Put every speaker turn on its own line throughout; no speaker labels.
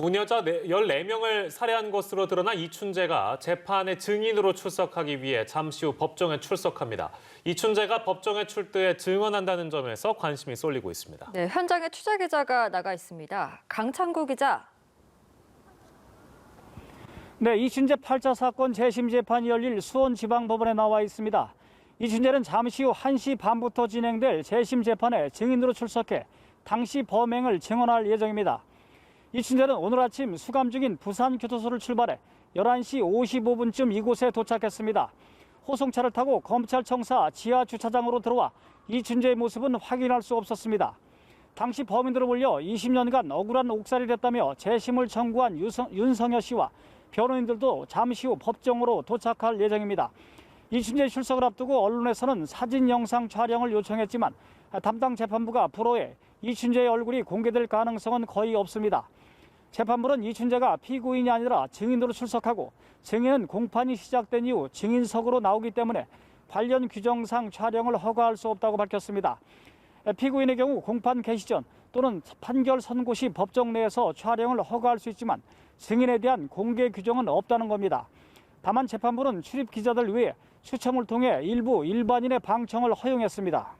무녀자 14명을 살해한 것으로 드러난 이춘재가 재판에 증인으로 출석하기 위해 잠시 후 법정에 출석합니다. 이춘재가 법정에 출두해 증언한다는 점에서 관심이 쏠리고 있습니다.
네, 현장에 취재 기자가 나가 있습니다. 강창구 기자.
네, 이춘재 8차 사건 재심 재판이 열릴 수원지방법원에 나와 있습니다. 이춘재는 잠시 후 1시 반부터 진행될 재심 재판에 증인으로 출석해 당시 범행을 증언할 예정입니다. 이춘재는 오늘 아침 수감 중인 부산교도소를 출발해 11시 55분쯤 이곳에 도착했습니다. 호송차를 타고 검찰청사 지하주차장으로 들어와 이춘재의 모습은 확인할 수 없었습니다. 당시 범인들을 몰려 20년간 억울한 옥살이를 했다며 재심을 청구한 윤성여 씨와 변호인들도 잠시 후 법정으로 도착할 예정입니다. 이춘재 출석을 앞두고 언론에서는 사진 영상 촬영을 요청했지만 담당 재판부가 불허해 이춘재의 얼굴이 공개될 가능성은 거의 없습니다. 재판부는 이춘재가 피고인이 아니라 증인으로 출석하고 증인은 공판이 시작된 이후 증인석으로 나오기 때문에 관련 규정상 촬영을 허가할 수 없다고 밝혔습니다. 피고인의 경우 공판 개시 전 또는 판결 선고 시 법정 내에서 촬영을 허가할 수 있지만 증인에 대한 공개 규정은 없다는 겁니다. 다만 재판부는 출입 기자들 외에 추첨을 통해 일부 일반인의 방청을 허용했습니다.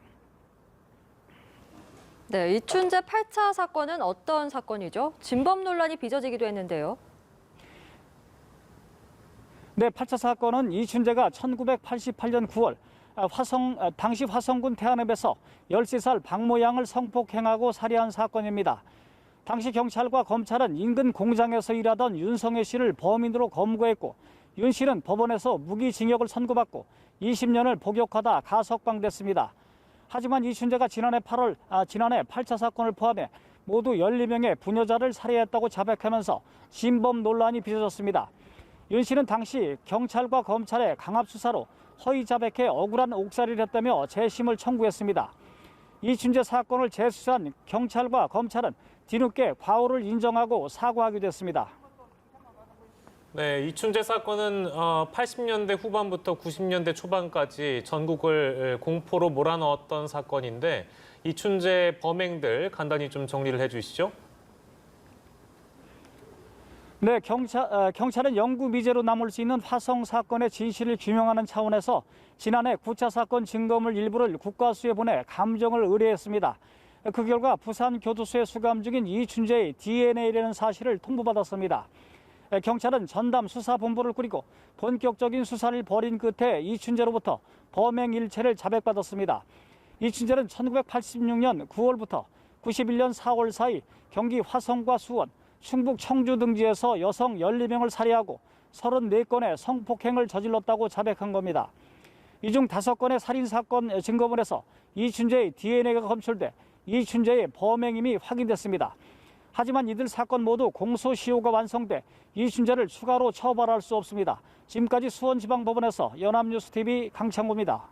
네, 이춘재 8차 사건은 어떤 사건이죠? 진범 논란이 빚어지기도 했는데요.
네, 8차 사건은 이춘재가 1988년 9월 당시 화성군 태안읍에서 13살 박모 양을 성폭행하고 살해한 사건입니다. 당시 경찰과 검찰은 인근 공장에서 일하던 윤성혜 씨를 범인으로 검거했고 윤 씨는 법원에서 무기징역을 선고받고 20년을 복역하다 가석방됐습니다. 하지만 이춘재가 지난해 8차 사건을 포함해 모두 14명의 부녀자를 살해했다고 자백하면서 진범 논란이 빚어졌습니다. 윤 씨는 당시 경찰과 검찰의 강압 수사로 허위 자백해 억울한 옥살이를 했다며 재심을 청구했습니다. 이춘재 사건을 재수사한 경찰과 검찰은 뒤늦게 과오를 인정하고 사과하기도 했습니다.
네, 이춘재 사건은 80년대 후반부터 90년대 초반까지 전국을 공포로 몰아넣었던 사건인데 이춘재 범행들 간단히 좀 정리를 해주시죠.
네, 경찰은 영구 미제로 남을 수 있는 화성 사건의 진실을 규명하는 차원에서 지난해 9차 사건 증거물 일부를 국과수에 보내 감정을 의뢰했습니다. 그 결과 부산교도소에 수감 중인 이춘재의 DNA라는 사실을 통보받았습니다. 경찰은 전담 수사본부를 꾸리고 본격적인 수사를 벌인 끝에 이춘재로부터 범행 일체를 자백받았습니다. 이춘재는 1986년 9월부터 91년 4월 사이 경기 화성과 수원, 충북 청주 등지에서 여성 14명을 살해하고 34건의 성폭행을 저질렀다고 자백한 겁니다. 이 중 5건의 살인사건 증거물에서 이춘재의 DNA가 검출돼 이춘재의 범행임이 확인됐습니다. 하지만 이들 사건 모두 공소시효가 완성돼 이춘재를 추가로 처벌할 수 없습니다. 지금까지 수원지방법원에서 연합뉴스TV 강창구입니다.